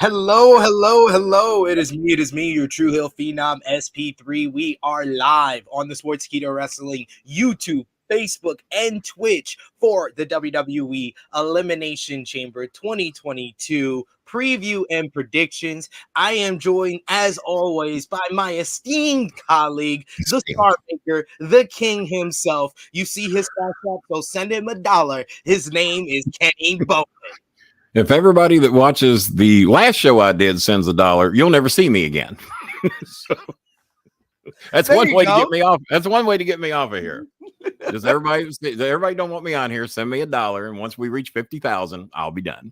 Hello, hello, hello. It is me, your True Hill Phenom SP3. We are live on the Sportskeeda Wrestling YouTube, Facebook, and Twitch for the WWE Elimination Chamber 2022 preview and predictions. I am joined, as always, by my esteemed colleague, the Star Maker, the King himself. You see his cash app, so send him $1. His name is Kenny Bolin. If everybody that watches the last show I did sends $1, you'll never see me again. So that's one way to get me off. That's one way to get me off of here. Does everybody don't want me on here? Send me $1, and once we reach 50,000, I'll be done.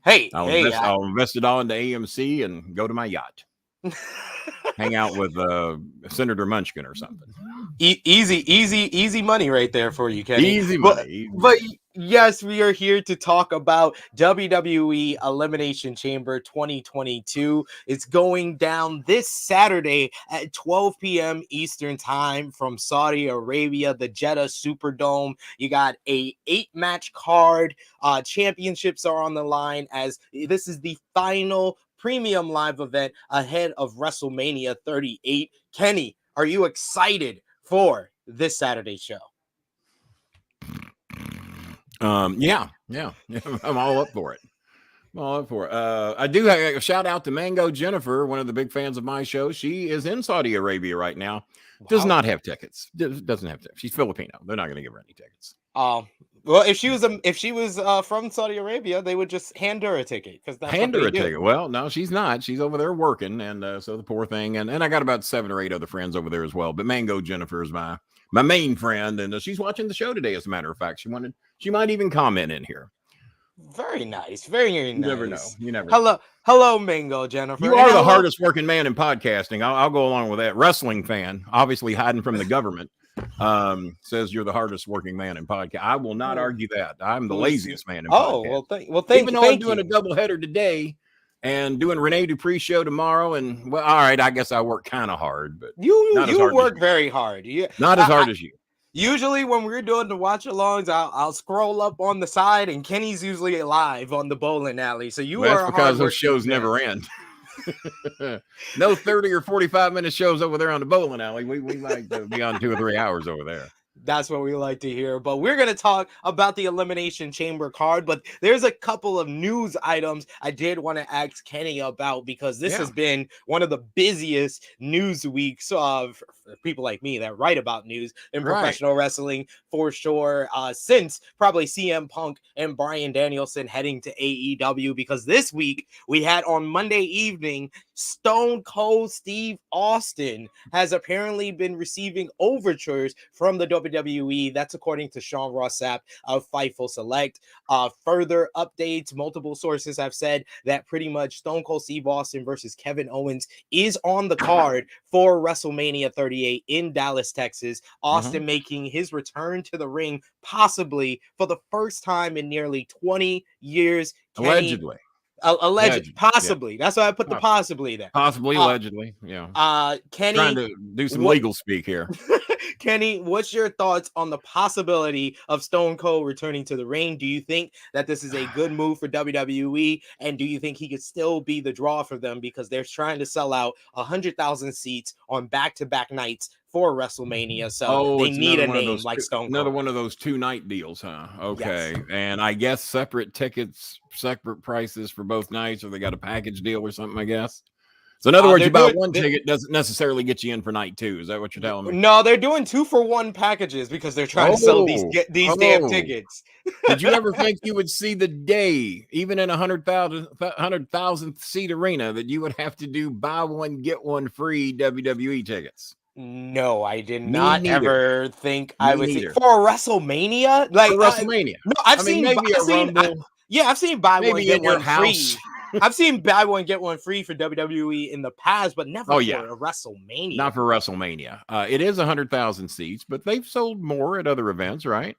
I'll invest it all into AMC and go to my yacht. Hang out with Senator Munchkin or something. Easy money right there for you, Kenny. Easy money. But yes, we are here to talk about WWE Elimination Chamber 2022. It's going down this Saturday at 12 p.m. Eastern Time from Saudi Arabia, the Jeddah Superdome. You got a 8-match card. Championships are on the line, as this is the final premium live event ahead of WrestleMania 38. Kenny, are you excited for this Saturday show? Yeah. I'm all up for it. I do have a shout out to Mango Jennifer, one of the big fans of my show. She is in Saudi Arabia right now. Does not have tickets. Doesn't have tickets. She's Filipino. They're not going to give her any tickets. Well, if she was from Saudi Arabia, they would just hand her a ticket, because that's hand her a ticket. Well, no, she's not. She's over there working, and so the poor thing. And I got about 7 or 8 other friends over there as well. But Mango Jennifer is my main friend, and she's watching the show today. As a matter of fact, she might even comment in here. Very nice. Very nice. You never know. Hello, Mango Jennifer. You are the hardest working man in podcasting. I'll go along with that. Wrestling fan, obviously hiding from the government, says you're the hardest working man in podcast. I will not argue that. I'm the laziest man in podcast. Even though I'm doing a doubleheader today and doing Rene Dupree's show tomorrow, and well, all right, I guess I work kind of hard, but you work very hard. Not as hard as you. Usually when we're doing the watch-alongs, I'll scroll up on the side, and Kenny's usually live on the bowling alley. So that's because those shows never end. No 30 or 45-minute shows over there on the bowling alley. We like to be on 2 or 3 hours over there. That's what we like to hear. But we're going to talk about the Elimination Chamber card. But there's a couple of news items I did want to ask Kenny about, because this has been one of the busiest news weeks for people like me that write about news in professional wrestling, for sure, since probably CM Punk and Bryan Danielson heading to AEW. Because this week we had on Monday evening, Stone Cold Steve Austin has apparently been receiving overtures from the WWE. That's according to Sean Ross Sapp of Fightful Select. Further updates, multiple sources have said that pretty much Stone Cold Steve Austin versus Kevin Owens is on the card for WrestleMania 38 in Dallas, Texas. Austin making his return to the ring, possibly for the first time in nearly 20 years. Allegedly. Possibly. That's why I put the possibly there. Possibly, allegedly. Yeah. Kenny, trying to do some legal speak here. Kenny, what's your thoughts on the possibility of Stone Cold returning to the ring? Do you think that this is a good move for WWE? And do you think he could still be the draw for them, because they're trying to sell out 100,000 seats on back-to-back nights for WrestleMania? So they need a name like Stone Cold. Another one of those 2-night deals, huh? Okay. Yes. And I guess separate tickets, separate prices for both nights, or they got a package deal or something, I guess. So in other words, you buy one ticket doesn't necessarily get you in for night 2. Is that what you're telling me? No, they're doing 2-for-1 packages, because they're trying to sell these damn tickets. Did you ever think you would see the day, even in a 100,000 seat arena, that you would have to do buy one get one free WWE tickets? No, I did not ever think I would see for a WrestleMania. Like for WrestleMania. No, I've seen maybe a Rumble. I've seen buy one get one free. I've seen buy one get one free for WWE in the past, but never for a WrestleMania. Not for WrestleMania. It is 100,000 seats, but they've sold more at other events, right?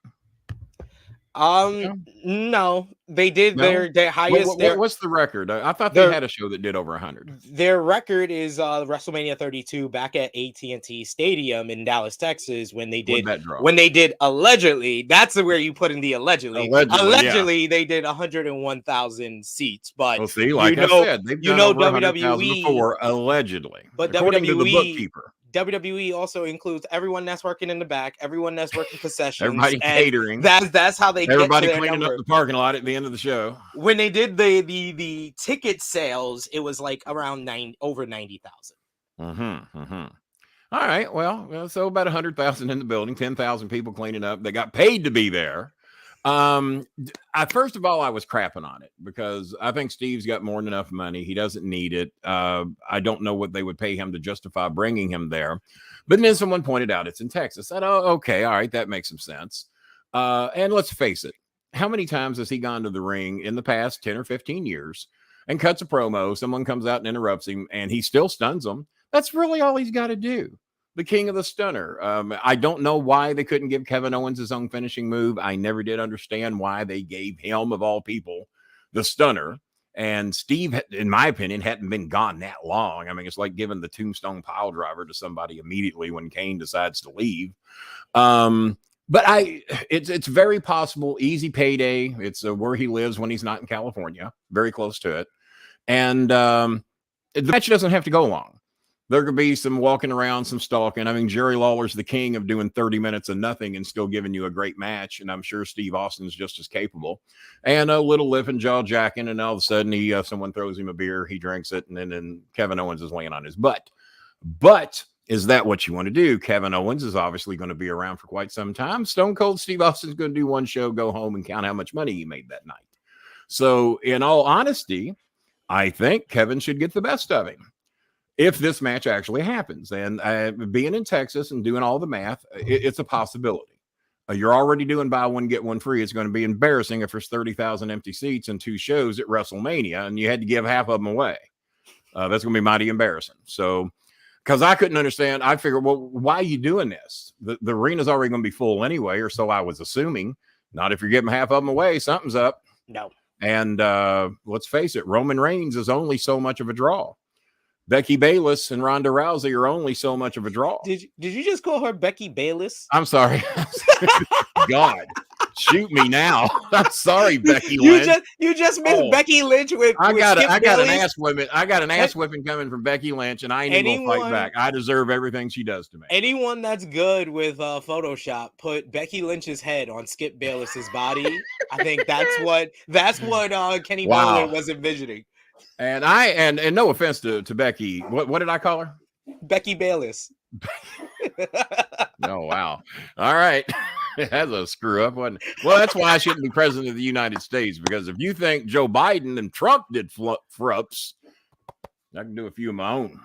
No, they did No? their highest. What's the record? I thought they their had a show that did over 100. their record is WrestleMania 32 back at AT&T Stadium in Dallas, Texas, What'd that draw? when they did allegedly. That's where you put in the allegedly. Allegedly, yeah. They did 101,000 seats, but well, see, like I said, they've done over 100,000 before, allegedly, but according WWE, to the bookkeeper. WWE also includes everyone that's working in the back, everyone that's working concessions, everybody catering. That's how they everybody get to cleaning up the parking lot at the end of the show. When they did the ticket sales, it was like around over 90,000. All right, well, so about 100,000 in the building, 10,000 people cleaning up. They got paid to be there. First of all, I was crapping on it because I think Steve's got more than enough money. He doesn't need it. I don't know what they would pay him to justify bringing him there. But then someone pointed out it's in Texas. I said, oh, okay, all right, that makes some sense. And let's face it, how many times has he gone to the ring in the past 10 or 15 years and cuts a promo? Someone comes out and interrupts him and he still stuns them. That's really all he's got to do. The king of the stunner. I don't know why they couldn't give Kevin Owens his own finishing move. I never did understand why they gave him, of all people, the stunner. And Steve, in my opinion, hadn't been gone that long. I mean, it's like giving the tombstone pile driver to somebody immediately when Kane decides to leave. But it's very possible. Easy payday. It's where he lives when he's not in California. Very close to it. And the match doesn't have to go long. There could be some walking around, some stalking. I mean, Jerry Lawler's the king of doing 30 minutes of nothing and still giving you a great match. And I'm sure Steve Austin's just as capable. And a little lip and jaw jacking. And all of a sudden, someone throws him a beer. He drinks it. And then Kevin Owens is laying on his butt. But is that what you want to do? Kevin Owens is obviously going to be around for quite some time. Stone Cold Steve Austin's going to do one show, go home, and count how much money he made that night. So in all honesty, I think Kevin should get the best of him if this match actually happens. And being in Texas and doing all the math, it's a possibility. You're already doing buy one, get one free. It's going to be embarrassing if there's 30,000 empty seats and 2 shows at WrestleMania and you had to give half of them away. That's going to be mighty embarrassing. So, because I couldn't understand, I figured, well, why are you doing this? The arena's already going to be full anyway, or so I was assuming. Not if you're giving half of them away, something's up. No. And let's face it, Roman Reigns is only so much of a draw. Becky Bayless and Ronda Rousey are only so much of a draw. Did you just call her Becky Bayless? I'm sorry. God, shoot me now. I'm sorry, Becky Lynch. You just missed Becky Lynch with I got an ass whipping. I got an ass whipping coming from Becky Lynch, and I ain't even gonna fight back. I deserve everything she does to me. Anyone that's good with Photoshop, put Becky Lynch's head on Skip Bayless's body. I think that's what Kenny Bolin was envisioning. And no offense to Becky, what did I call her? Becky Bayless. Oh wow! All right, that's a screw up, wasn't it? Well, that's why I shouldn't be president of the United States, because if you think Joe Biden and Trump did frups, I can do a few of my own.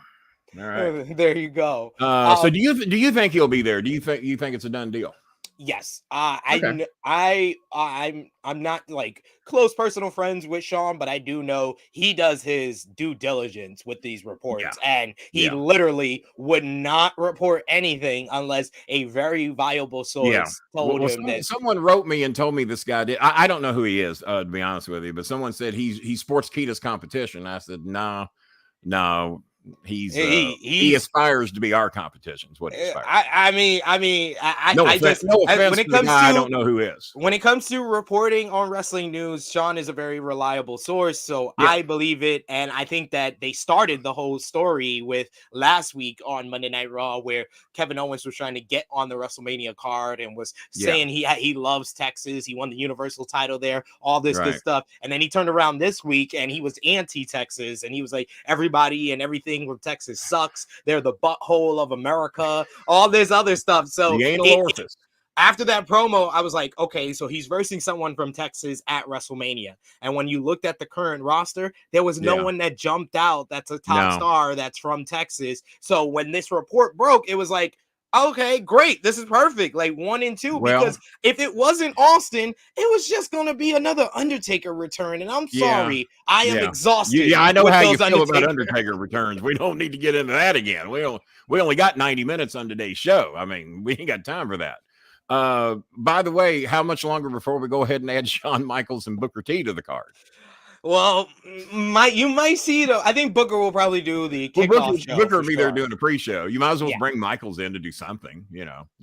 All right, there you go. So do you think he'll be there? Do you think it's a done deal? Yes. Okay. I'm not like close personal friends with Sean, but I do know he does his due diligence with these reports, and he literally would not report anything unless a very viable source told him that. Someone wrote me and told me this guy did. I don't know who he is, to be honest with you, but someone said he's Sportskeeda's competition. I said no. He aspires to be our competition. Is what he aspires. No offense when it comes to I don't know who is. When it comes to reporting on wrestling news, Sean is a very reliable source, so I believe it. And I think that they started the whole story with last week on Monday Night Raw, where Kevin Owens was trying to get on the WrestleMania card and was saying he loves Texas. He won the Universal title there, all this good stuff. And then he turned around this week and he was anti-Texas, and he was like, everybody and everything from Texas sucks. They're the butthole of America, all this other stuff. So after that promo, I was like, okay, so he's versing someone from Texas at WrestleMania. And when you looked at the current roster, there was no one that jumped out that's a top star that's from Texas. So when this report broke, it was like, okay, great. This is perfect. Like 1 and 2, because if it wasn't Austin, it was just going to be another Undertaker return. And I'm sorry, I am exhausted. I know how you feel about Undertaker returns. We don't need to get into that again. We only got 90 minutes on today's show. I mean, we ain't got time for that. By the way, how much longer before we go ahead and add Shawn Michaels and Booker T to the card? Well, you might see it. I think Booker will probably do the kickoff show. Booker will be there doing a pre-show. You might as well bring Michaels in to do something.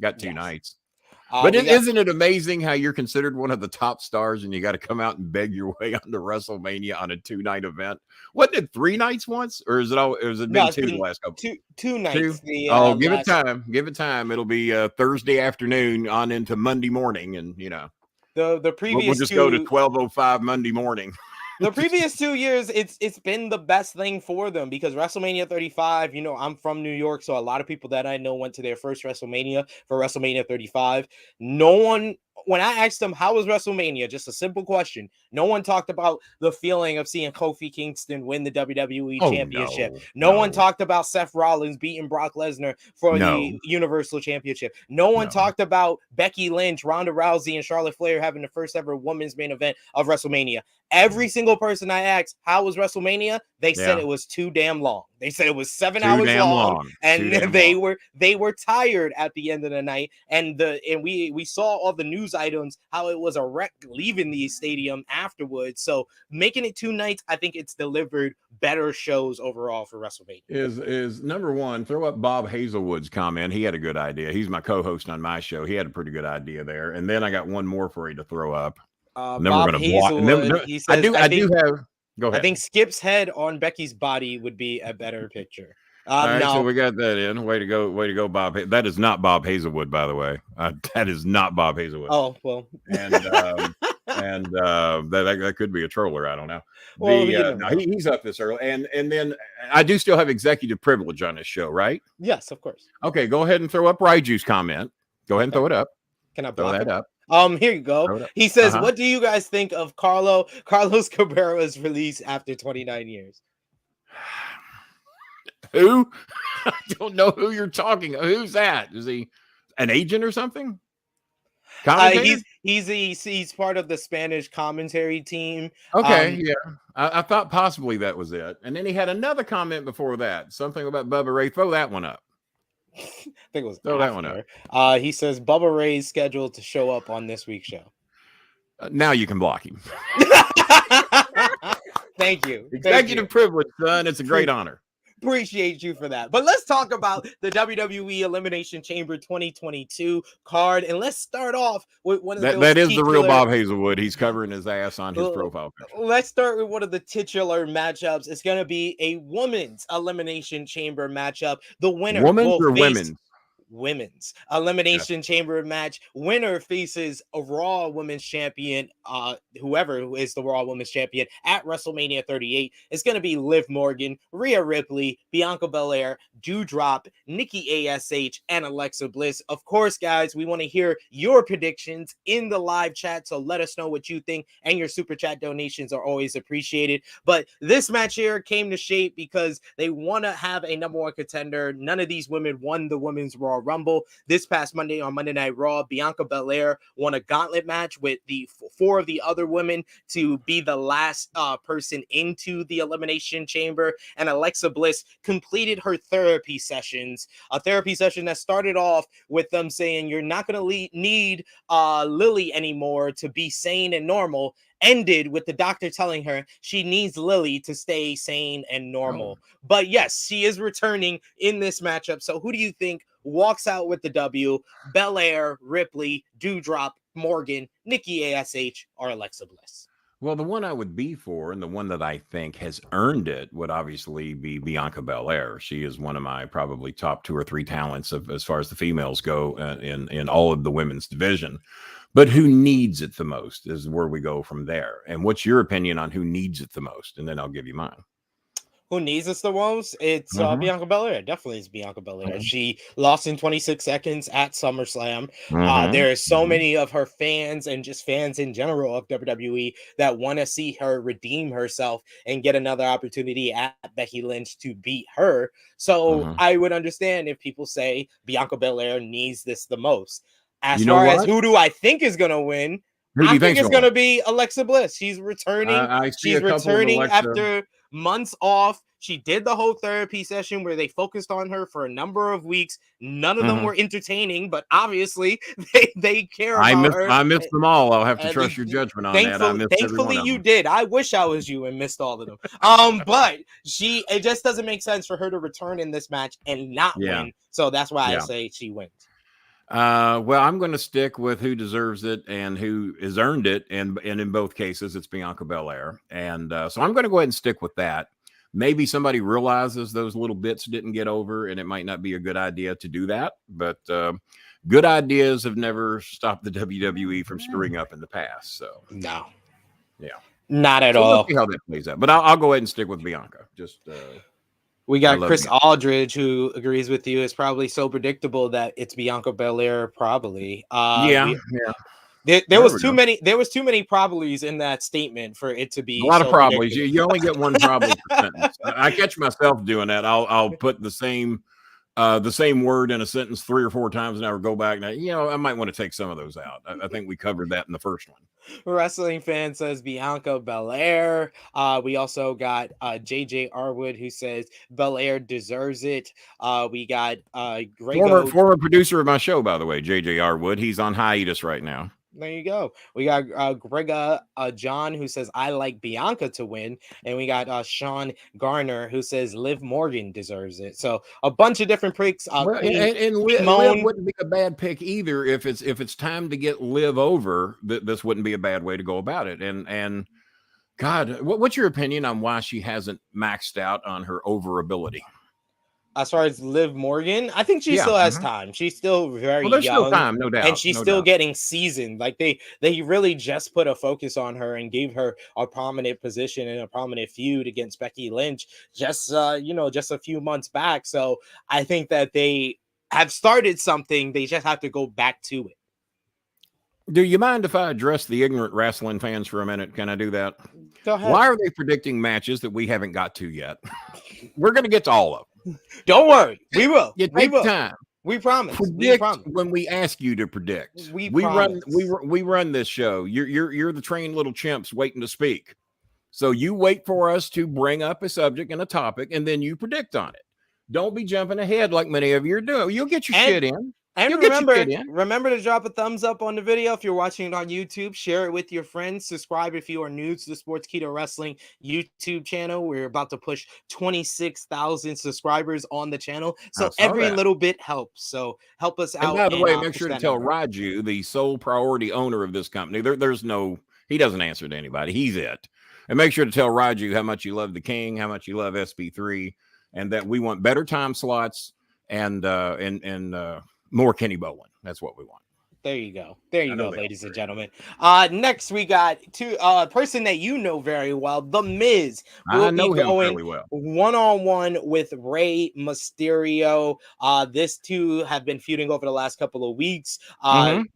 Got two nights. But isn't it amazing how you're considered one of the top stars and you got to come out and beg your way onto WrestleMania on a 2-night event? Wasn't it 3 nights once, or is it all? Has it been 2 the last couple? Two nights. Give it time. Give it time. It'll be Thursday afternoon on into Monday morning, and the previous. We'll just go to 12:05 Monday morning. The previous 2 years, it's been the best thing for them because WrestleMania 35, I'm from New York, so a lot of people that I know went to their first WrestleMania for WrestleMania 35. No one, when I asked them, how was WrestleMania? Just a simple question. No one talked about the feeling of seeing Kofi Kingston win the WWE Championship. No one talked about Seth Rollins beating Brock Lesnar for the Universal Championship. No one talked about Becky Lynch, Ronda Rousey, and Charlotte Flair having the first ever women's main event of WrestleMania. Every single person I asked, how was WrestleMania? They said it was too damn long. They said it was 7 hours long. And they were tired at the end of the night. And we saw all the news items, how it was a wreck leaving the stadium afterwards. So making it 2 nights, I think it's delivered better shows overall for WrestleMania. Is number one, throw up Bob Hazelwood's comment. He had a good idea. He's my co-host on my show. He had a pretty good idea there. And then I got one more for you to throw up. And then Bob we're going to block. He says, I do have. Go ahead. I think Skip's head on Becky's body would be a better picture. All right, so we got that in. Way to go, Bob. That is not Bob Hazelwood, by the way. That is not Bob Hazelwood. Oh well, and that could be a troller. I don't know. Well, he's up this early, and then I do still have executive privilege on this show, right? Yes, of course. Okay, go ahead and throw up Raiju's comment. Go ahead and throw it up. Can I throw that up? Here you go. He says, what do you guys think of Carlos Cabrera's release after 29 years? Who? I don't know who you're talking. Who's that? Is he an agent or something? He's part of the Spanish commentary team. Okay, I thought possibly that was it. And then he had another comment before that. Something about Bubba Ray. Throw that one up. I think it was that one up. He says Bubba Ray's scheduled to show up on this week's show. Now you can block him. Thank you. Executive privilege, son. It's a great honor. Appreciate you for that. But let's talk about the WWE Elimination Chamber 2022 card. And let's start off with one of those. That is the real Bob Hazelwood. He's covering his ass on his profile picture. Let's start with one of the titular matchups. It's going to be a women's Elimination Chamber matchup. The winner. Women's or women's? Women's Elimination Chamber match. Winner faces a Raw Women's Champion, whoever is the Raw Women's Champion at WrestleMania 38. It's going to be Liv Morgan, Rhea Ripley, Bianca Belair, Doudrop, Nikki A.S.H, and Alexa Bliss. Of course, guys, we want to hear your predictions in the live chat, so let us know what you think, and your super chat donations are always appreciated. But this match here came to shape because they want to have a number one contender. None of these women won the Women's Raw Rumble. This past Monday on Monday Night Raw, Bianca Belair won a gauntlet match with the 4 of the other women to be the last person into the Elimination Chamber, and Alexa Bliss completed her therapy sessions, a therapy session that started off with them saying you're not going to need Lily anymore to be sane and normal, ended with the doctor telling her she needs Lily to stay sane and normal. But yes, she is returning in this matchup. So who do you think walks out with the W? Belair, Ripley, Doudrop, Morgan, Nikki A.S.H, or Alexa Bliss? Well, the one I would be for, and the one that I think has earned it, would obviously be Bianca Belair. She is one of my probably top 2 or 3 talents as far as the females go in all of the women's division. But who needs it the most is where we go from there. And what's your opinion on who needs it the most? And then I'll give you mine. Who needs us the most? It's Bianca Belair. Definitely is Bianca Belair. She lost in 26 seconds at SummerSlam. There are so many of her fans and just fans in general of WWE that want to see her redeem herself and get another opportunity at Becky Lynch to beat her. So I would understand if people say Bianca Belair needs this the most. As far as who do I think is going to win, I think it's going to be Alexa Bliss. She's returning. She's returning after months off. She did the whole therapy session where they focused on her for a number of weeks. None of them were entertaining, but obviously they care about her. I missed them all. I'll have to trust your judgment on that. Thankfully you did. I wish I was you and missed all of them. But it just doesn't make sense for her to return in this match and not win. So that's why I say she wins. Well, I'm going to stick with who deserves it and who has earned it, and in both cases, it's Bianca Belair, and so I'm going to go ahead and stick with that. Maybe somebody realizes those little bits didn't get over, and it might not be a good idea to do that. But good ideas have never stopped the WWE from screwing up in the past. So no, not at all. We'll see how that plays out. But I'll go ahead and stick with Bianca. Just. We got Chris Aldridge, who agrees with you. It's probably so predictable that it's Bianca Belair. Probably. There was too many probablys in that statement for it to be a lot of probablys. You only get one probably per sentence. I catch myself doing that. I'll put the same word in a sentence 3 or 4 times and I would go back. Now, I might want to take some of those out. I think we covered that in the first one. Wrestling fan says Bianca Belair. We also got JJ Arwood, who says Belair deserves it. We got former producer of my show, by the way, JJ Arwood. He's on hiatus right now. There you go. We got Grega John, who says I like Bianca to win, and we got Sean Garner, who says Liv Morgan deserves it. So a bunch of different picks. And Liv wouldn't be a bad pick either if it's time to get Liv over. This wouldn't be a bad way to go about it. And God, what's your opinion on why she hasn't maxed out on her over ability? As far as Liv Morgan, I think she still has time. She's still very young. Still time, no doubt. And she's still getting seasoned. Like they really just put a focus on her and gave her a prominent position and a prominent feud against Becky Lynch just a few months back. So I think that they have started something. They just have to go back to it. Do you mind if I address the ignorant wrestling fans for a minute? Can I do that? Go ahead. Why are they predicting matches that we haven't got to yet? We're going to get to all of them. Don't worry, we will. Take time. We promise. Predict when we ask you to predict. We run this show. You're the trained little chimps waiting to speak. So you wait for us to bring up a subject and a topic, and then you predict on it. Don't be jumping ahead like many of you are doing. You'll get your shit in. And remember to drop a thumbs up on the video if you're watching it on YouTube. Share it with your friends. Subscribe if you are new to the Sportskeeda Wrestling YouTube channel. We're about to push 26,000 subscribers on the channel. So every little bit helps. So help us out. And by the way, make sure to tell Raju, the sole priority owner of this company, he doesn't answer to anybody. He's it. And make sure to tell Raju how much you love the King, how much you love SP3, and that we want better time slots and more Kenny Bolin. That's what we want. There you go. Ladies and gentlemen. Next we got a person that you know very well, The Miz. I know him fairly well. One-on-one with Rey Mysterio. This two have been feuding over the last couple of weeks.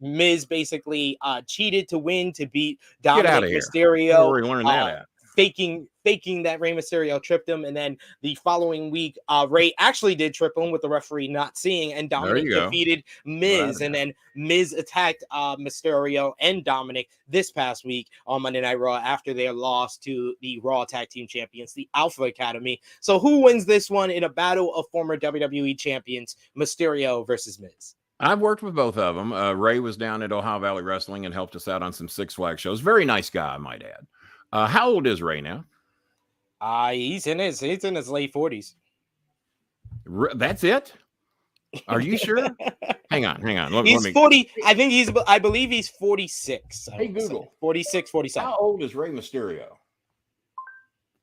Miz basically cheated to win to beat Dominic Mysterio. Where are we learning that at? Faking that Rey Mysterio tripped him, and then the following week, Rey actually did trip him with the referee not seeing, and Dominic defeated Miz, and then Miz attacked Mysterio and Dominic this past week on Monday Night Raw after their loss to the Raw Tag Team Champions, the Alpha Academy. So who wins this one in a battle of former WWE champions, Mysterio versus Miz? I've worked with both of them. Rey was down at Ohio Valley Wrestling and helped us out on some Six Flags shows. Very nice guy, I might add. How old is Rey now? He's in his late 40s. That's it? Are you sure? Hang on. He's 40. I believe he's 46. Hey, Google. 46, 47. How old is Rey Mysterio?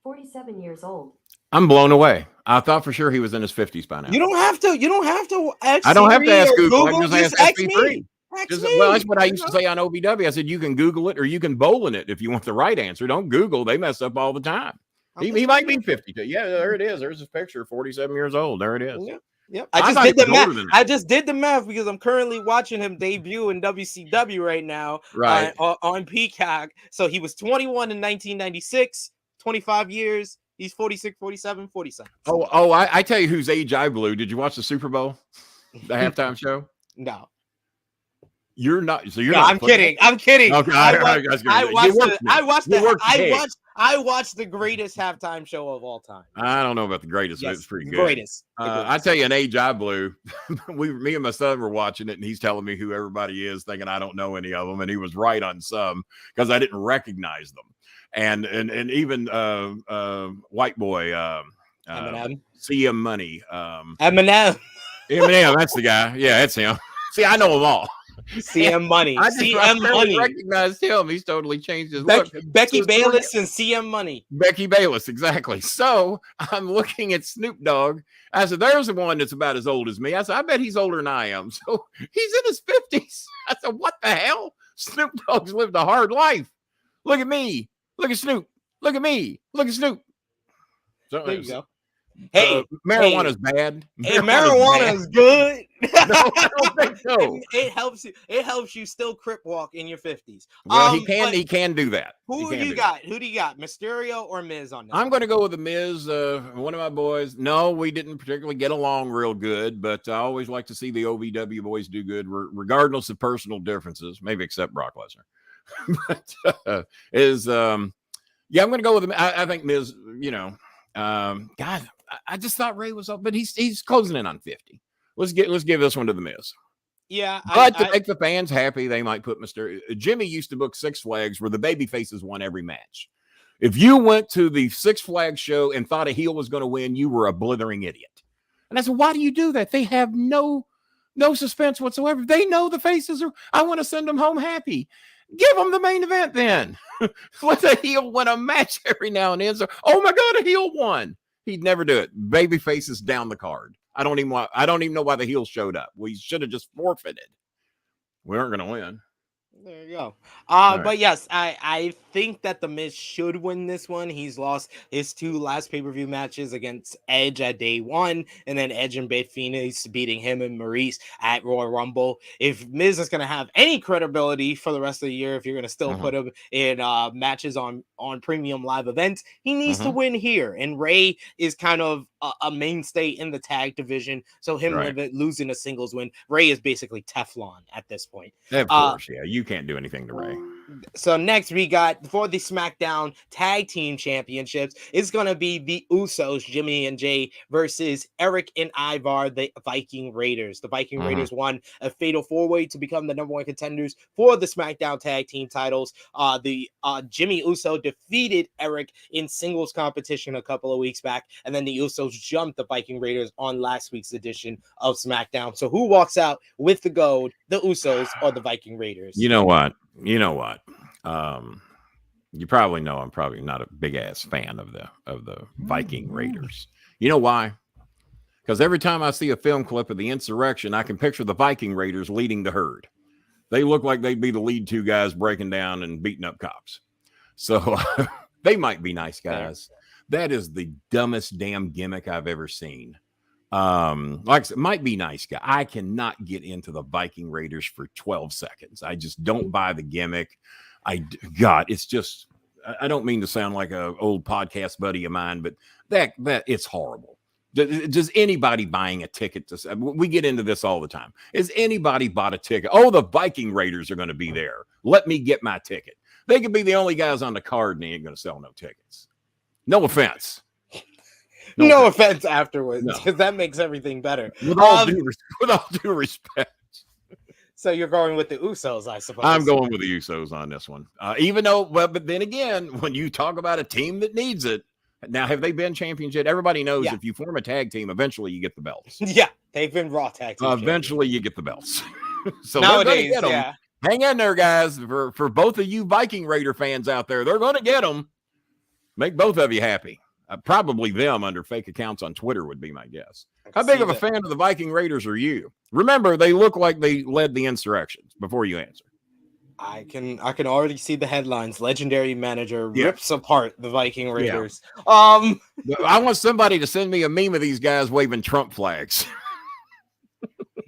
47 years old. I'm blown away. I thought for sure he was in his 50s by now. You don't have to ask I don't have to ask Google. I can just ask SP3. Well, that's what I used to say on OVW. I said, you can Google it or you can Bolin it if you want the right answer. Don't Google. They mess up all the time. He might be 52. Yeah, there it is. There's his picture, 47 years old. There it is. Yep. I just did the math because I'm currently watching him debut in WCW right now on Peacock. So he was 21 in 1996, 25 years. He's 46, 47, 47. I tell you whose age I blew. Did you watch the Super Bowl? The halftime show? No. You're not. So you're not. I'm kidding. Okay, I I watched the greatest halftime show of all time. I don't know about the greatest, but it's pretty good. Greatest. I tell you, an age I blew. Me and my son were watching it, and he's telling me who everybody is, thinking I don't know any of them, and he was right on some because I didn't recognize them. And even white boy, Eminem, CM Money, Eminem, that's the guy. Yeah, that's him. See, I know them all. CM Money. CM Money. Recognized him. He's totally changed his look. Becky Bayless and CM Money. Becky Bayless, exactly. So I'm looking at Snoop Dogg. I said, there's the one that's about as old as me. I said, I bet he's older than I am. So he's in his 50s. I said, what the hell? Snoop Dogg's lived a hard life. Look at me. Look at Snoop. Look at me. Look at Snoop. So, there you go. Hey, marijuana's bad. Marijuana's good. No, I don't think so. It helps you. It helps you still crip walk in your 50s. Well, he can do that. Who do you got? Who do you got? Mysterio or Miz on that? I'm going to go with the Miz. One of my boys. No, we didn't particularly get along real good, but I always like to see the OVW boys do good, regardless of personal differences. Maybe except Brock Lesnar. But yeah, I'm going to go with him. I think Miz. God. I just thought Rey was up, but he's closing in on 50. Let's give this one to the Miz. Yeah, but to make the fans happy, they might put Mr. Jimmy used to book Six Flags where the baby faces won every match. If you went to the Six Flags show and thought a heel was going to win, you were a blithering idiot. And I said, why do you do that? They have no suspense whatsoever. They know the faces are. I want to send them home happy. Give them the main event then. Let the heel win a match every now and then. So, oh my God, a heel won. He'd never do it. Baby faces down the card. I don't even know why the heel showed up. We should have just forfeited. We aren't going to win. There you go. But yes, I think that the Miz should win this one. He's lost his 2 last pay-per-view matches against Edge at day 1, and then Edge and Beth Phoenix beating him and Maurice at Royal Rumble. If Miz is going to have any credibility for the rest of the year, if you're going to still put him in matches on premium live events, he needs to win here. And Rey is kind of a mainstay in the tag division, so him losing a singles win, Rey is basically Teflon at this point. Of course, yeah, you can't do anything to Rey. So next we got for the SmackDown Tag Team Championships, it's going to be the Usos, Jimmy and Jay, versus Eric and Ivar, the Viking Raiders. The Viking Raiders won a fatal 4-way to become the #1 contenders for the SmackDown Tag Team titles. The Jimmy Uso defeated Eric in singles competition a couple of weeks back, and then the Usos jumped the Viking Raiders on last week's edition of SmackDown. So who walks out with the gold, the Usos or the Viking Raiders? You know what? You probably know I'm probably not a big ass fan of the Viking Raiders. You know why? Because every time I see a film clip of the insurrection, I can picture the Viking Raiders leading the herd. They look like they'd be the lead 2 guys breaking down and beating up cops. So they might be nice guys. That is the dumbest damn gimmick I've ever seen. Like I said, might be nice guy. I cannot get into the Viking Raiders for 12 seconds. I just don't buy the gimmick. It's just, I don't mean to sound like an old podcast buddy of mine, but that it's horrible. Does anybody buying a ticket to, we get into this all the time. Is anybody bought a ticket? Oh, the Viking Raiders are going to be there. Let me get my ticket. They could be the only guys on the card and they ain't going to sell no tickets. No offense. No offense afterwards, because that makes everything better. With all due respect. So you're going with the Usos, I suppose. I'm going with the Usos on this one. Even though, but then again, when you talk about a team that needs it, now have they been champions yet? Everybody knows if you form a tag team, eventually you get the belts. Yeah, they've been Raw tag team. Eventually you get the belts. So nowadays, get them. Hang in there, guys. For both of you Viking Raider fans out there, they're going to get them. Make both of you happy. Probably them under fake accounts on Twitter would be my guess. How big of a fan of the Viking Raiders are you? Remember, they look like they led the insurrections. Before you answer, I can already see the headlines. Legendary manager rips apart the Viking Raiders. I want somebody to send me a meme of these guys waving Trump flags.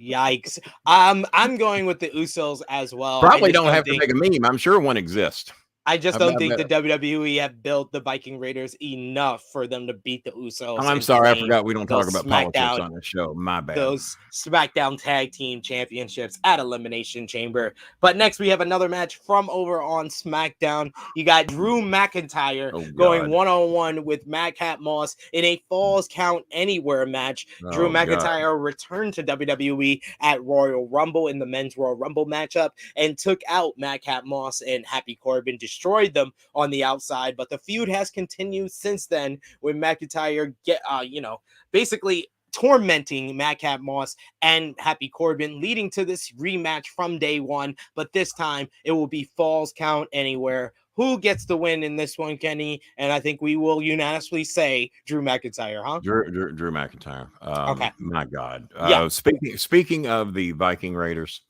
Yikes! I'm going with the Usos as well. Probably don't have to make a meme. I'm sure one exists. I just don't think the WWE have built the Viking Raiders enough for them to beat the Usos. Oh, I'm sorry, I forgot we don't talk about politics on the show. My bad. Those SmackDown Tag Team Championships at Elimination Chamber. But next we have another match from over on SmackDown. You got Drew McIntyre going one-on-one with Madcap Moss in a Falls Count Anywhere match. Drew McIntyre returned to WWE at Royal Rumble in the Men's Royal Rumble matchup and took out Madcap Moss and Happy Corbin, destroyed them on the outside. But the feud has continued since then, with McIntyre basically tormenting Madcap Moss and Happy Corbin, leading to this rematch from day one. But this time it will be Falls Count Anywhere. Who gets the win in this one, Kenny? And I think we will unanimously say Drew McIntyre, huh? Drew McIntyre. Okay. My God. Speaking of the Viking Raiders,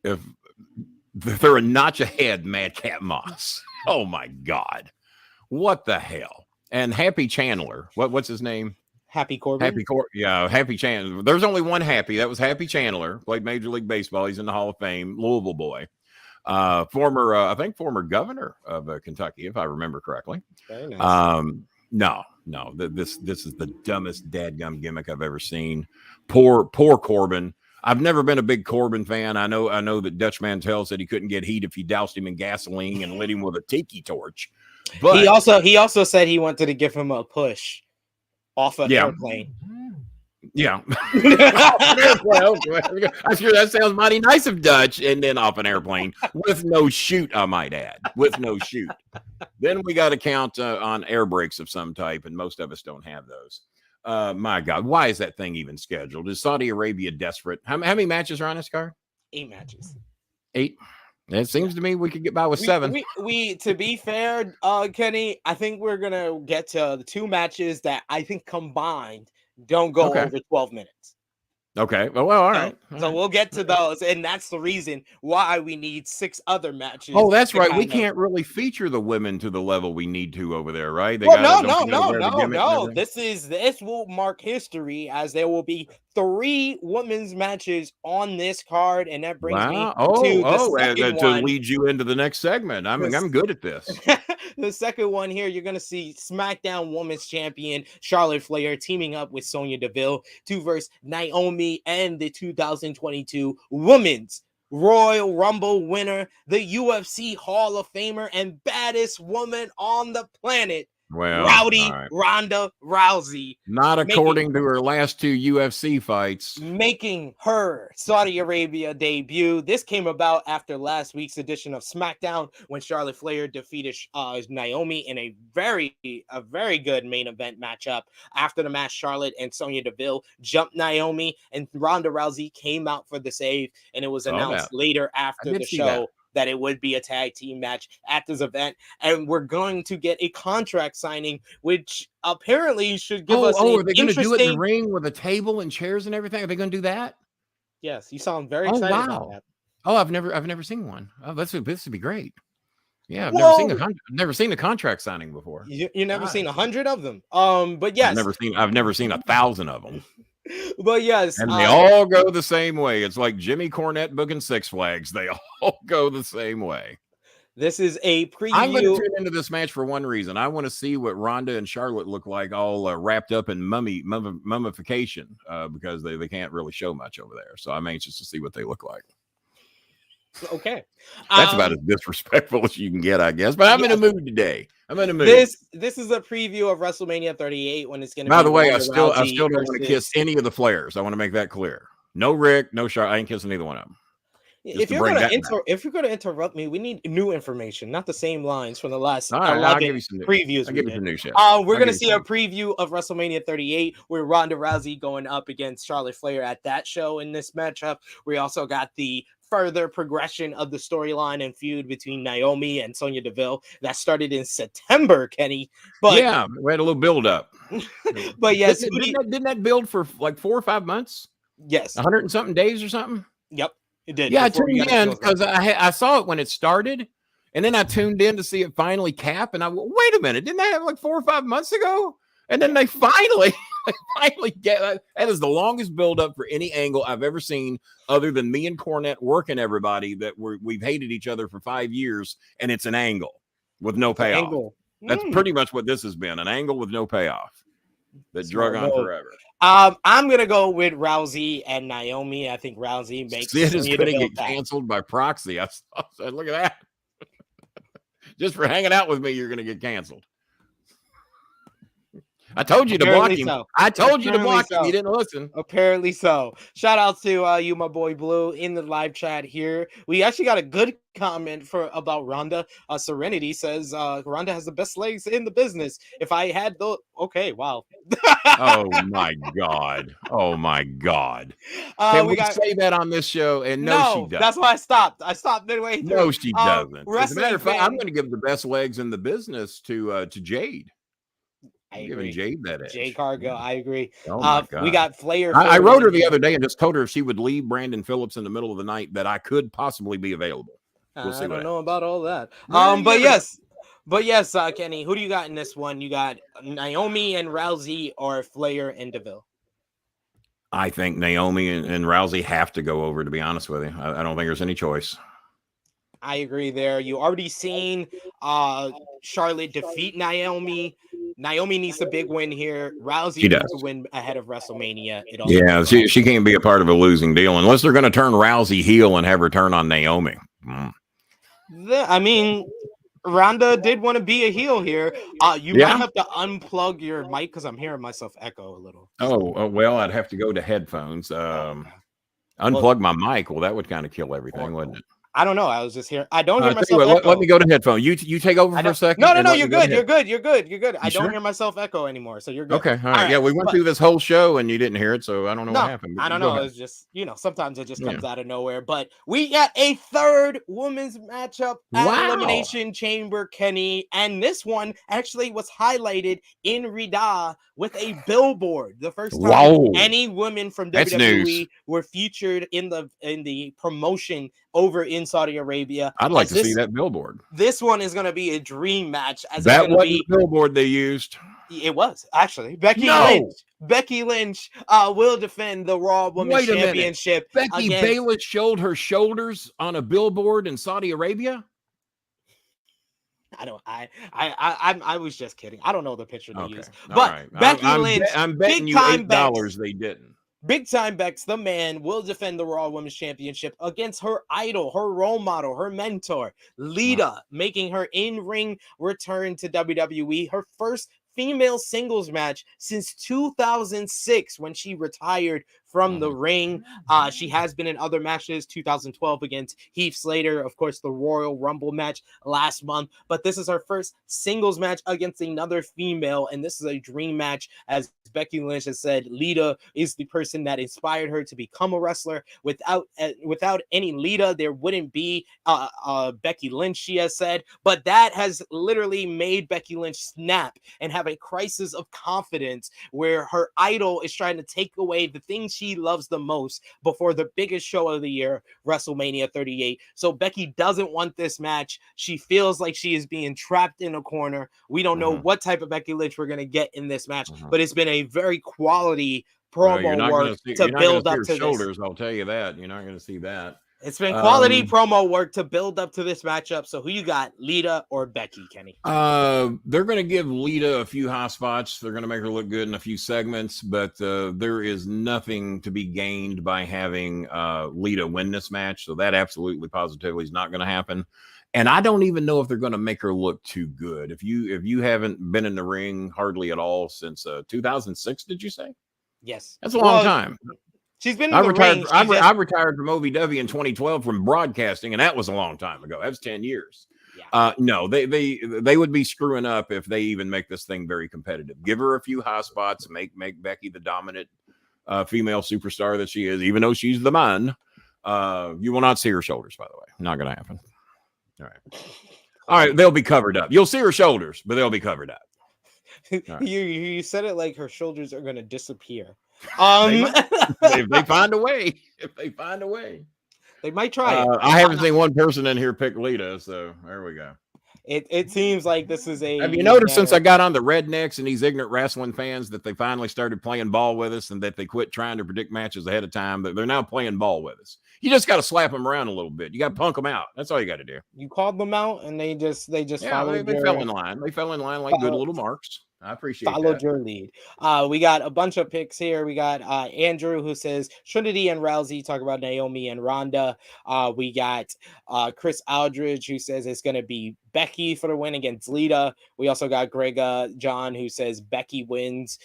if they're a notch ahead, Madcap Moss. Oh my God. What the hell? And Happy Chandler. What's his name? Happy Corbin. Happy Chandler. There's only one Happy. That was Happy Chandler. Played Major League Baseball. He's in the Hall of Fame. Louisville boy. Former governor of Kentucky, if I remember correctly. Very nice. No. This is the dumbest dadgum gimmick I've ever seen. Poor Corbin. I've never been a big Corbin fan. I know that Dutch Mantel said he couldn't get heat if you doused him in gasoline and lit him with a tiki torch. But he also said he wanted to give him a push off an airplane. Yeah. I'm sure that sounds mighty nice of Dutch, and then off an airplane with no chute, I might add. With no chute. Then we got to count on air brakes of some type, and most of us don't have those. My God, why is that thing even scheduled? Is Saudi Arabia desperate? How many matches are on this card? 8 matches. 8? It seems to me we could get by with 7. We to be fair, Kenny, I think we're gonna get to the 2 matches that I think combined don't go over 12 minutes. Okay. Well, all right. So we'll get to those, and that's the reason why we need 6 other matches. Oh, that's right. We can't really feature the women to the level we need to over there, right? No. This will mark history, as there will be 3 women's matches on this card, and that brings me to the second one. To lead you into the next segment. I'm good at this. The second one here, you're going to see SmackDown Women's Champion Charlotte Flair teaming up with Sonya Deville to verse Naomi and the 2022 Women's Royal Rumble winner, the UFC Hall of Famer and baddest woman on the planet, Rowdy Ronda Rousey. Not according to her last 2 UFC fights. Making her Saudi Arabia debut. This came about after last week's edition of SmackDown, when Charlotte Flair defeated Naomi in a very good main event matchup. After the match, Charlotte and Sonya Deville jumped Naomi, and Ronda Rousey came out for the save, and it was announced later after the show that it would be a tag team match at this event, and we're going to get a contract signing, which apparently should give us. Are they going to do it in the ring with a table and chairs and everything? Are they going to do that? Yes, you sound very excited about that. Oh, I've never seen one. Oh, this would be great. Yeah, I've never seen a contract signing before. You never seen 100 of them. But yes, I've never seen 1,000 of them. But yes, and they all go the same way. It's like Jimmy Cornette booking Six Flags. They all go the same way. This is a preview. I'm going to tune into this match for one reason. I want to see what Ronda and Charlotte look like, all wrapped up in mummification, because they can't really show much over there. So I'm anxious to see what they look like. Okay, that's about as disrespectful as you can get, I guess. But I'm in a mood today. I'm in a mood. This is a preview of WrestleMania 38, when it's going to. By the way, I still don't want to kiss any of the Flairs. I want to make that clear. No Rick, no Charlotte. I ain't kissing either one of them. If you're going to interrupt me, we need new information, not the same lines from the last 11 previews. I'll give you some new shit. We're going to see a preview of WrestleMania 38 with Ronda Rousey going up against Charlotte Flair at that show in this matchup. We also got the further progression of the storyline and feud between Naomi and Sonya Deville that started in September, Kenny. But yeah, we had a little build up. But yes, didn't that build for like 4 or 5 months? Yes, 100 and something days or something. Yep, it did. Yeah, I tuned in because I saw it when it started, and then I tuned in to see it finally cap. And I wait a minute, didn't that have like 4 or 5 months ago? And then they finally get that is the longest buildup for any angle I've ever seen, other than me and Cornette working everybody that we've hated each other for 5 years, and it's an angle. with no payoff. Angle. That's pretty much what this has been, an angle with no payoff that drug on forever. I'm going to go with Rousey and Naomi. I think Rousey makes Sid is going to get canceled by proxy. I said, look at that. Just for hanging out with me, you're going to get canceled. I told you to block him. I told you to block him. You didn't listen. Apparently so. Shout out to you, my boy Blue, in the live chat here. We actually got a good comment about Ronda. Serenity says Ronda has the best legs in the business. If I had those, okay, wow. Oh my god. Oh my god. Can we say that on this show? And no, she doesn't. That's why I stopped. I stopped midway through. No, she doesn't. As a matter of fact, I'm going to give the best legs in the business to Jade. I agree. Jade that edge. Jade Cargill, I agree. Oh my God. We got Flair. I wrote her the other day and just told her if she would leave Brandon Phillips in the middle of the night that I could possibly be available. We'll see. I don't know about all that. But yes, Kenny, who do you got in this one? You got Naomi and Rousey or Flair and Deville? I think Naomi and Rousey have to go over, to be honest with you. I don't think there's any choice. I agree there. You already seen Charlotte defeat Naomi. Naomi needs a big win here. Rousey needs to win ahead of WrestleMania. She can't be a part of a losing deal unless they're going to turn Rousey heel and have her turn on Naomi. I mean, Ronda did want to be a heel here. You might have to unplug your mic because I'm hearing myself echo a little. Well, I'd have to go to headphones. Unplug my mic. Well, that would kind of kill everything, wouldn't it? I don't know. I was just here. I don't hear myself echo. Let me go to headphone. You take over for a second. No. You're good. You're good. I don't hear myself echo anymore. So you're good. Okay. All right. Yeah, we went through this whole show and you didn't hear it. So I don't know what happened. I don't know. It's just, sometimes it just comes out of nowhere. But we got a third women's matchup at Elimination Chamber, Kenny. And this one actually was highlighted in Riyadh with a billboard. The first time any women from WWE were featured in the promotion over in Saudi Arabia. I'd like to see that billboard. This one is going to be a dream match. That wasn't the billboard they used. It was actually Becky Lynch will defend the Raw Women's Championship. Becky Bayless showed her shoulders on a billboard in Saudi Arabia. I was just kidding. I don't know the picture they used, but Becky Lynch. I'm betting you $8 they didn't. Big Time Bex, the man, will defend the Raw Women's Championship against her idol, her role model, her mentor, Lita, making her in-ring return to WWE, her first female singles match since 2006 when she retired from the ring. She has been in other matches, 2012 against Heath Slater, of course, the Royal Rumble match last month, but this is her first singles match against another female, and this is a dream match. As Becky Lynch has said, Lita is the person that inspired her to become a wrestler. Without any Lita, there wouldn't be Becky Lynch, she has said, but that has literally made Becky Lynch snap and have a crisis of confidence where her idol is trying to take away the things she loves the most before the biggest show of the year, WrestleMania 38. So Becky doesn't want this match. She feels like she is being trapped in a corner. We don't know what type of Becky Lynch we're going to get in this match, but it's been a very quality promo work to build up to shoulders. This. I'll tell you that. You're not going to see that. It's been quality promo work to build up to this matchup. So who you got, Lita or Becky, Kenny? They're going to give Lita a few hot spots. They're going to make her look good in a few segments, but there is nothing to be gained by having Lita win this match. So that absolutely positively is not going to happen. And I don't even know if they're going to make her look too good. If you haven't been in the ring hardly at all since 2006, did you say? Yes. That's a long time. She's been in the ring. I retired from OVW in 2012 from broadcasting, and that was a long time ago. That was 10 years. Yeah. No, they would be screwing up if they even make this thing very competitive. Give her a few high spots, make Becky the dominant female superstar that she is, even though she's the man. You will not see her shoulders, by the way. Not going to happen. All right. They'll be covered up. You'll see her shoulders, but they'll be covered up. Right. You said it like her shoulders are going to disappear. If they find a way, they might try it. I haven't seen one person in here pick Lita, so there we go. It seems like this is a. Have you noticed since I got on the rednecks and these ignorant wrestling fans that they finally started playing ball with us and that they quit trying to predict matches ahead of time, that they're now playing ball with us? You just got to slap them around a little bit. You got to punk them out. That's all you got to do. You called them out and they just followed. They fell in line. They fell in line like good little marks. I appreciate followed your lead. We got a bunch of picks here. We got Andrew who says Trinity and Rousey, talk about Naomi and Ronda. We got Chris Aldridge who says it's going to be Becky for the win against Lita. We also got Greg John who says Becky wins.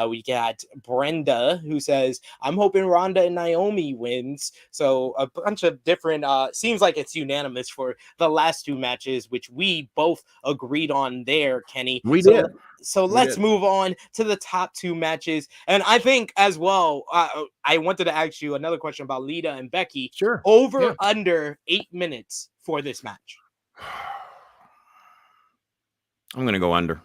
We got Brenda who says I'm hoping Ronda and Naomi wins. So a bunch of different seems like it's unanimous for the last two matches, which we both agreed on there, Kenny. We did. So let's move on to the top two matches. And I think as well, I wanted to ask you another question about Lita and Becky. Sure. Under 8 minutes for this match. I'm going to go under.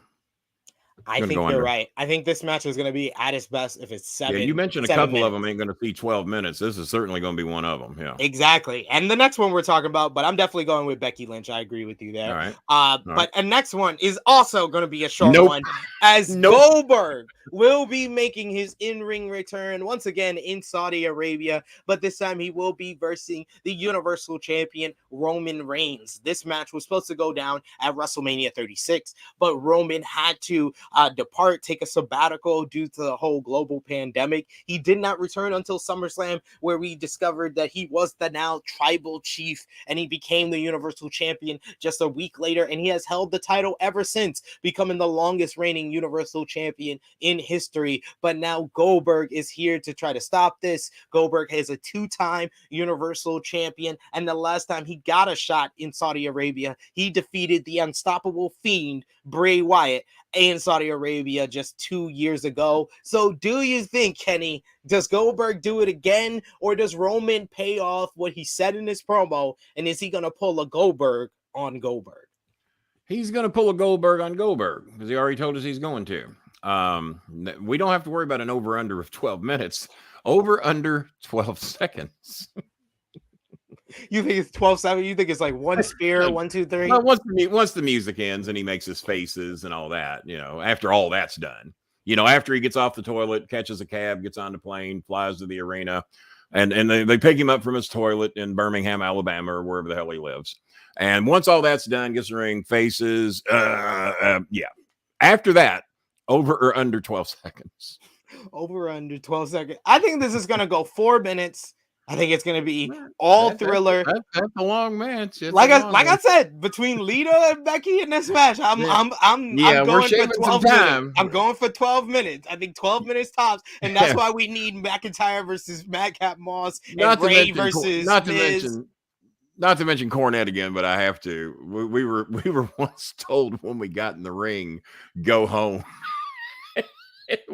I think you're right. I think this match is going to be at its best if it's 7. Yeah, you mentioned a couple of them ain't going to see 12 minutes. This is certainly going to be one of them. Yeah, exactly. And the next one we're talking about, but I'm definitely going with Becky Lynch. I agree with you there. All right. But the next one is also going to be a short one, as Goldberg will be making his in-ring return once again in Saudi Arabia, but this time he will be versing the Universal Champion Roman Reigns. This match was supposed to go down at WrestleMania 36, but Roman had to depart, take a sabbatical due to the whole global pandemic. He did not return until SummerSlam, where we discovered that he was the now tribal chief and he became the Universal Champion just a week later, and he has held the title ever since, becoming the longest reigning Universal Champion in history. But now Goldberg is here to try to stop this. Goldberg is a 2-time Universal Champion, and the last time he got a shot in Saudi Arabia, he defeated the unstoppable Fiend Bray Wyatt in Saudi Arabia just 2 years ago. So do you think, Kenny, does Goldberg do it again, or does Roman pay off what he said in his promo, and is he going to pull a Goldberg on Goldberg? He's going to pull a Goldberg on Goldberg because he already told us he's going to. We don't have to worry about an over-under of 12 minutes. Over-under 12 seconds. You think it's 12-7? You think it's like one spear, 1, 2, 3? Well, once the music ends and he makes his faces and all that, after all that's done, after he gets off the toilet, catches a cab, gets on the plane, flies to the arena, and they pick him up from his toilet in Birmingham, Alabama, or wherever the hell he lives. And once all that's done, gets the ring, faces, yeah. After that, over or under 12 seconds? Over or under 12 seconds. I think this is going to go 4 minutes. I think it's going to be all thriller. That's a long match. I said, between Lita and Becky in this match, I'm going for 12 minutes. I'm going for 12 minutes. I think 12 minutes tops, and that's why we need McIntyre versus Madcap Moss and Rey versus Miz. Not to mention Cornette again, but I have to. We were once told when we got in the ring, go home.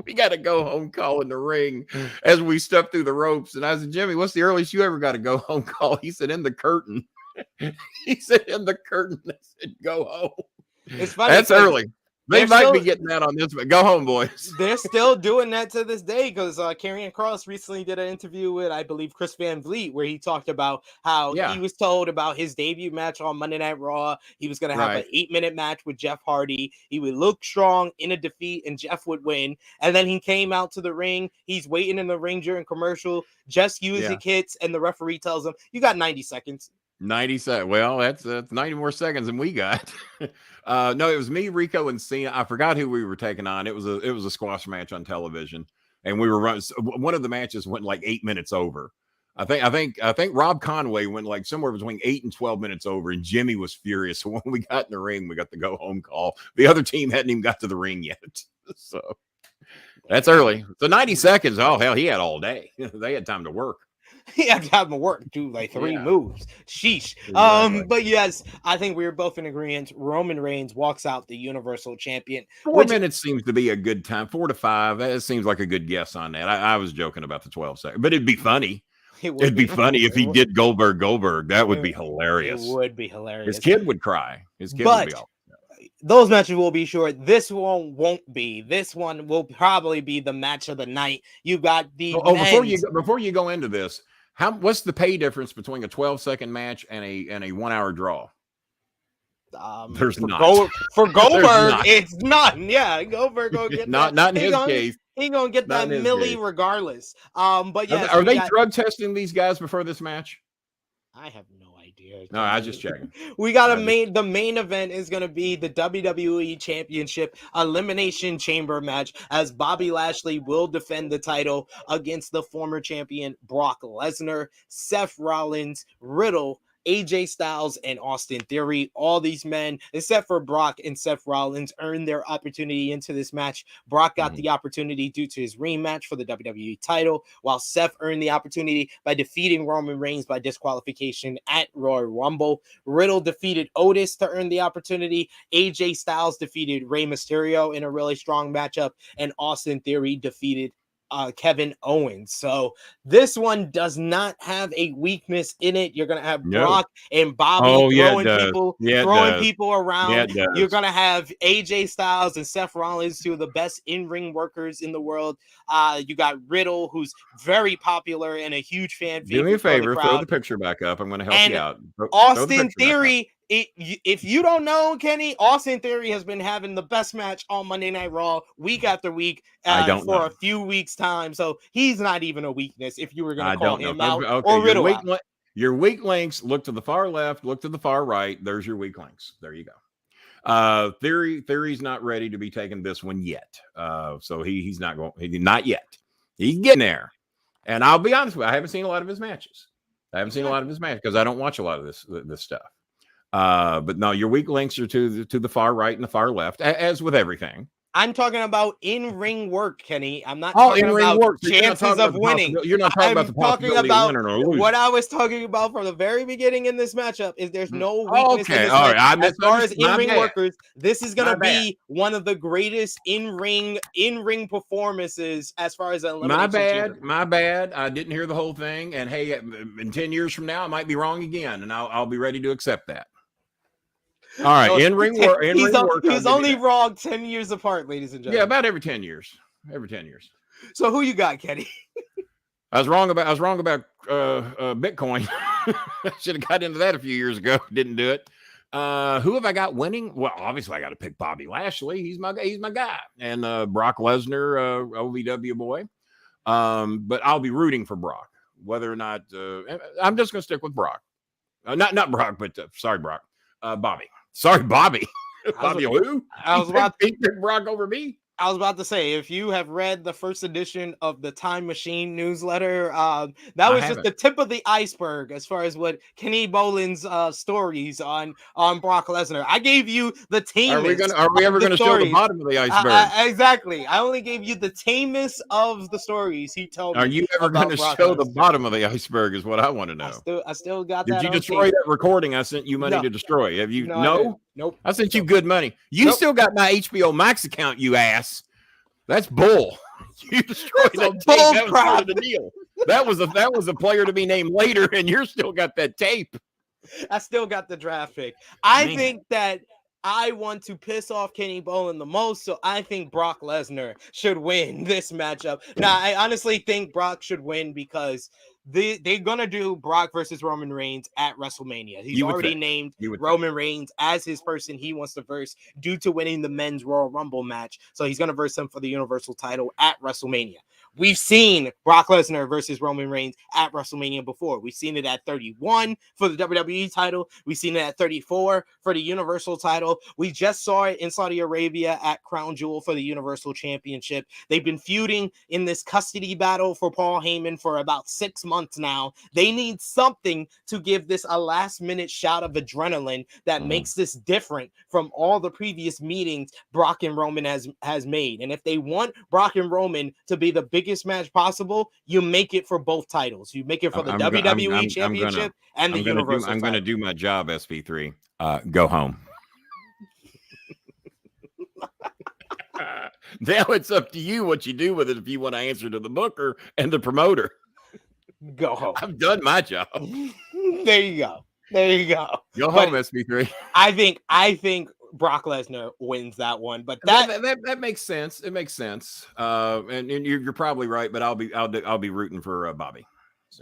We got a go home call in the ring as we stepped through the ropes. And I said, Jimmy, what's the earliest you ever got a go home call? He said, in the curtain. He said, in the curtain. I said, go home. It's funny. That's early. They might be getting that on this, but go home, boys. They're still doing that to this day because Karrion Kross recently did an interview with, I believe, Chris Van Vliet, where he talked about how he was told about his debut match on Monday Night Raw. He was going to have an 8-minute match with Jeff Hardy. He would look strong in a defeat, and Jeff would win. And then he came out to the ring. He's waiting in the ring during commercial. Just music hits, and the referee tells him, you got 90 seconds. 90 seconds. Well, that's 90 more seconds than we got. No, it was me, Rico, and Cena. I forgot who we were taking on. It was a squash match on television, and we were running. One of the matches went like 8 minutes over. I think Rob Conway went like somewhere between 8 and 12 minutes over, and Jimmy was furious. So when we got in the ring, we got the go home call. The other team hadn't even got to the ring yet, so that's early. So 90 seconds. Oh hell, he had all day. They had time to work. He had to have him work, do like 3 moves. Sheesh. Exactly. But yes, I think we were both in agreement. Roman Reigns walks out the Universal Champion. 4 minutes seems to be a good time. 4 to 5. That seems like a good guess on that. I was joking about the 12 seconds, but it'd be funny. It'd be funny if he did Goldberg. That would be hilarious. It would be hilarious. His kid would cry. His kid would be all. Those matches will be short. This one won't be. This one will probably be the match of the night. You got the before you go into this. What's the pay difference between a 12-second match and a 1 hour draw? There's for not. for Goldberg, not. it's none. Yeah, Goldberg gonna get not that. in his case. He gonna get that milli regardless. But yes, are they drug testing these guys before this match? I have no idea. No, I was just checking. We got the main event is going to be the WWE Championship Elimination Chamber match, as Bobby Lashley will defend the title against the former champion Brock Lesnar, Seth Rollins, Riddle, AJ Styles, and Austin Theory. All these men, except for Brock and Seth Rollins, earned their opportunity into this match. Brock got the opportunity due to his rematch for the WWE title, while Seth earned the opportunity by defeating Roman Reigns by disqualification at Royal Rumble. Riddle defeated Otis to earn the opportunity. AJ Styles defeated Rey Mysterio in a really strong matchup, and Austin Theory defeated Kevin Owens. So this one does not have a weakness in it. You're gonna have Brock and Bobby throwing people around. You're gonna have AJ Styles and Seth Rollins, two of the best in-ring workers in the world. You got Riddle, who's very popular and a huge fan favorite. Do me a favor, throw the picture back up. I'm gonna help you out. Austin Theory. If you don't know, Kenny, Austin Theory has been having the best match on Monday Night Raw week after week for a few weeks' time. So he's not even a weakness if you were going to call him out or Riddle out. Your weak links, look to the far left, look to the far right. There's your weak links. There you go. Theory's not ready to be taking this one yet. So he's not going, not yet. He's getting there. And I'll be honest with you, I haven't seen a lot of his matches. Because I don't watch a lot of this stuff. But no, your weak links are to the far right and the far left, as with everything. I'm talking about in-ring work, Kenny. I'm not talking about chances of winning. You're not talking about the possibility of winning or losing. What I was talking about from the very beginning in this matchup is there's no weakness in this match. Right. As far as in-ring workers, this is going to be one of the greatest in-ring performances as far as elimination. My bad. I didn't hear the whole thing. And hey, in 10 years from now, I might be wrong again, and I'll be ready to accept that. All right, in-ring work. He's only wrong 10 years apart, ladies and gentlemen. Yeah, about every 10 years. So who you got, Kenny? I was wrong about Bitcoin. I should have got into that a few years ago. Didn't do it. Who have I got winning? Well, obviously I got to pick Bobby Lashley. He's my guy. And Brock Lesnar, OVW boy. But I'll be rooting for Brock. Whether or not I'm just going to stick with Brock. Not Brock, but sorry, Brock. Bobby. Sorry, Bobby. Bobby who? I was about to pick Brock over me. I was about to say, if you have read the first edition of the Time Machine newsletter, that was just the tip of the iceberg as far as what Kenny Bolin's stories on Brock Lesnar. I gave you the tamest. Are we ever going to show the bottom of the iceberg? Exactly. I only gave you the tamest of the stories he told me. Are you ever going to show the bottom of the iceberg is what I want to know. I still got Did that. Did you destroy that recording I sent you money to destroy? Have you? No? Nope. I sent you good money. You still got my HBO Max account, you ass. That's bull. You destroyed that tape. That was part of the deal. That was a player to be named later, and you're still got that tape. I still got the draft pick. I think that I want to piss off Kenny Bolin the most, so I think Brock Lesnar should win this matchup. Now, I honestly think Brock should win because they're going to do Brock versus Roman Reigns at WrestleMania. He's already named Roman Reigns as his person he wants to verse due to winning the men's Royal Rumble match. So he's going to verse him for the Universal title at WrestleMania. We've seen Brock Lesnar versus Roman Reigns at WrestleMania before. We've seen it at 31 for the WWE title. We've seen it at 34 for the Universal title. We just saw it in Saudi Arabia at Crown Jewel for the Universal Championship. They've been feuding in this custody battle for Paul Heyman for about 6 months now. They need something to give this a last-minute shot of adrenaline that makes this different from all the previous meetings Brock and Roman has made. And if they want Brock and Roman to be the biggest match possible, you make it for both titles. You make it for the WWE Championship and the Universal title. I'm going to do my job, SP3. Go home. Now it's up to you what you do with it if you want to answer to the booker and the promoter. Go home. I've done my job. There you go. Go home, SP3. I think Brock Lesnar wins that one, but that makes sense. It makes sense. And you're probably right, but I'll be rooting for Bobby.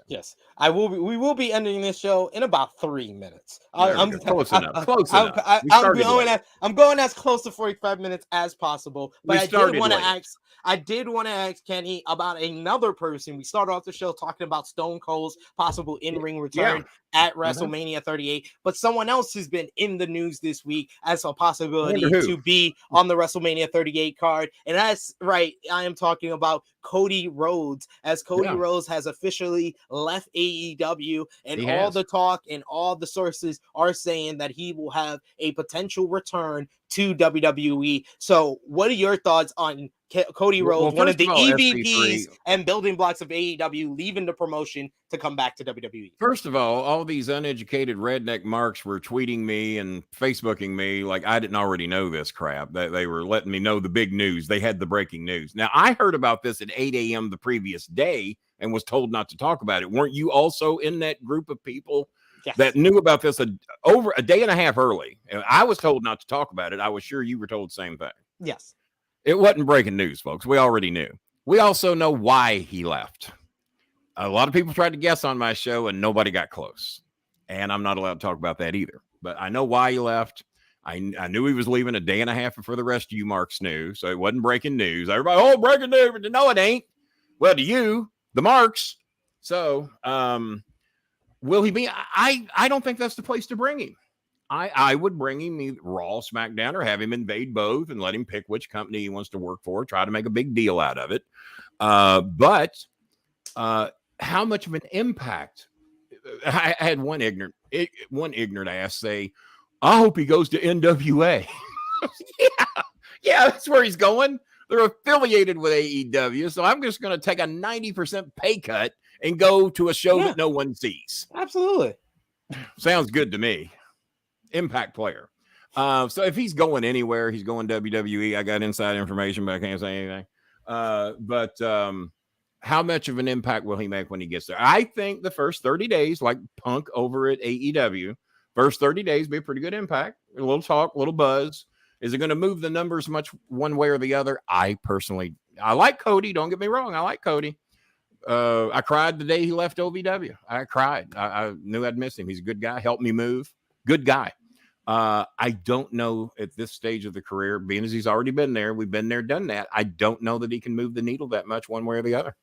Yes, I will be. We will be ending this show in about 3 minutes. I'm close enough. Close enough. I'm going as close to 45 minutes as possible. But I did want to ask Kenny about another person. We started off the show talking about Stone Cold's possible in-ring return at WrestleMania 38, but someone else has been in the news this week as a possibility to be on the WrestleMania 38 card, and that's right. I am talking about Cody Rhodes, as Cody Rhodes has officially left AEW, and all the talk and all the sources are saying that he will have a potential return to WWE. So what are your thoughts on Cody Rhodes, one of the EVPs and building blocks of AEW, leaving the promotion to come back to WWE? First of all these uneducated redneck marks were tweeting me and Facebooking me like I didn't already know this crap. They were letting me know the big news. They had the breaking news. Now, I heard about this at 8 a.m. the previous day and was told not to talk about it. Weren't you also in that group of people that knew about this over a day and a half early? I was told not to talk about it. I was sure you were told the same thing. Yes. It wasn't breaking news, folks. We already knew. We also know why he left. A lot of people tried to guess on my show and nobody got close. And I'm not allowed to talk about that either. But I know why he left. I knew he was leaving a day and a half before the rest of you marks knew. So it wasn't breaking news. Everybody, breaking news. No, it ain't. Well, to you, the marks. So will he be? I don't think that's the place to bring him. I would bring him either Raw, SmackDown, or have him invade both and let him pick which company he wants to work for. Try to make a big deal out of it. But how much of an impact? I had one ignorant ass say, "I hope he goes to NWA." yeah, that's where he's going. They're affiliated with AEW, so I'm just going to take a 90% pay cut and go to a show that no one sees. Absolutely, sounds good to me. Impact player. So if he's going anywhere, he's going WWE. I got inside information, but I can't say anything. But how much of an impact will he make when he gets there? I think the first 30 days, like Punk over at AEW, first 30 days be a pretty good impact. A little talk, a little buzz. Is it going to move the numbers much one way or the other? I like Cody. Don't get me wrong. I like Cody. I cried the day he left OVW. I cried. I knew I'd miss him. He's a good guy. Helped me move. Good guy. I don't know at this stage of the career, being as he's already been there, we've been there, done that. I don't know that he can move the needle that much one way or the other.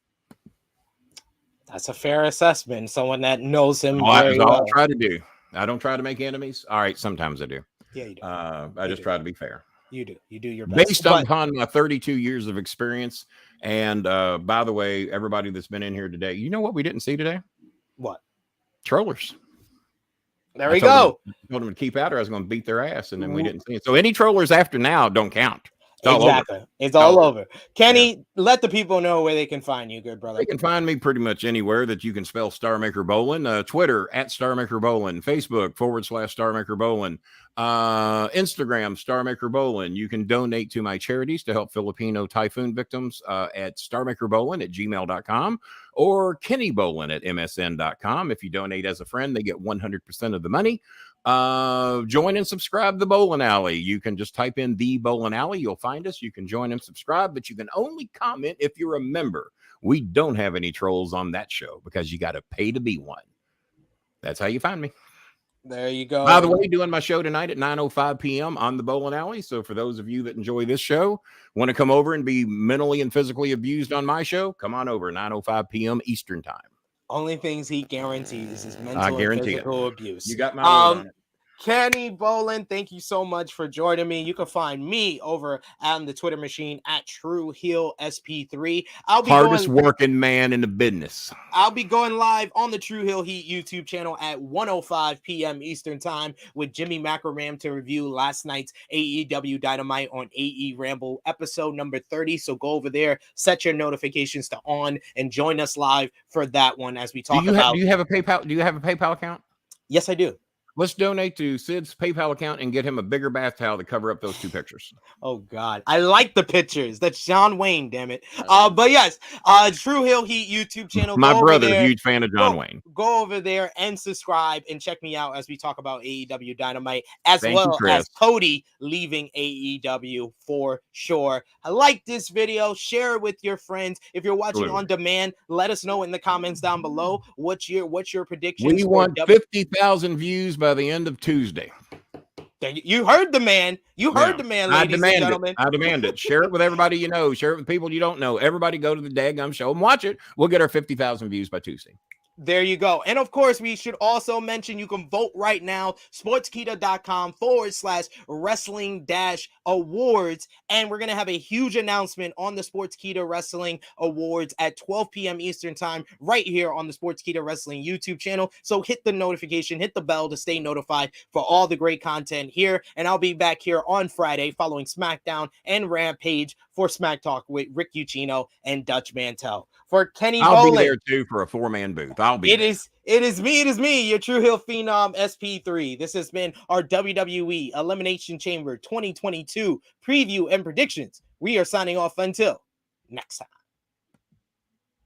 That's a fair assessment. Someone that knows him. That's all I try to do. I don't try to make enemies. All right, sometimes I do. Yeah, you do. I just try to be fair. You do. You do your best. Based upon my 32 years of experience. And by the way, everybody that's been in here today, you know what we didn't see today? What? Trollers. There we go. I told them to keep out or I was going to beat their ass, and then we didn't see it. So any trollers after now don't count. It's all over. Kenny, let the people know where they can find you, good brother. They can find me pretty much anywhere that you can spell Starmaker Bolin. Twitter at Starmaker Bolin, Facebook /Starmaker Bolin, Instagram Starmaker Bolin. You can donate to my charities to help Filipino typhoon victims at starmakerbolin@gmail.com or Kenny Bolin at msn.com. If you donate as a friend, they get 100% of the money. Join and subscribe to the Bolin Alley. You can just type in the Bolin Alley. You'll find us. You can join and subscribe, but you can only comment if you're a member. We don't have any trolls on that show because you got to pay to be one. That's how you find me. There you go. By the way, doing my show tonight at 9:05 p.m. on the Bolin Alley. So for those of you that enjoy this show, want to come over and be mentally and physically abused on my show, come on over 9:05 p.m. Eastern time. Only things he guarantees is mental and physical abuse. You got my on it. Kenny Bolin, thank you so much for joining me. You can find me over on the Twitter machine at TrueHeelSP3. Hardest working man in the business. I'll be going live on the True Heel Heat YouTube channel at 1:05 p.m. Eastern time with Jimmy Macram to review last night's AEW Dynamite on AE Ramble episode number 30. So go over there, set your notifications to on, and join us live for that one as we talk about. Do you have a PayPal account? Yes, I do. Let's donate to Sid's PayPal account and get him a bigger bath towel to cover up those 2 pictures. Oh God, I like the pictures. That's John Wayne, damn it. But yes, True Hill Heat YouTube channel. My brother, huge fan of John Wayne. Go over there and subscribe and check me out as we talk about AEW Dynamite, as well as Cody leaving AEW for sure. I like this video. Share it with your friends. If you're watching on demand, let us know in the comments down below what's your prediction. We want 50,000 views by the end of Tuesday. You heard the man. You heard the man, ladies and gentlemen. I demand it. Share it with everybody you know. Share it with people you don't know. Everybody go to the daggum show and watch it. We'll get our 50,000 views by Tuesday. There you go. And of course, we should also mention you can vote right now, sportskeeda.com/wrestling-awards. And we're going to have a huge announcement on the Sportskeeda Wrestling Awards at 12 p.m. Eastern time, right here on the Sportskeeda Wrestling YouTube channel. So hit the notification, hit the bell to stay notified for all the great content here. And I'll be back here on Friday following SmackDown and Rampage for Smack Talk with Rick Ucchino and Dutch Mantel. For Kenny Bolin, I'll be there too for a 4-man booth. It is me, your True Hill Phenom SP3. This has been our WWE Elimination Chamber 2022 preview and predictions. We are signing off until next time.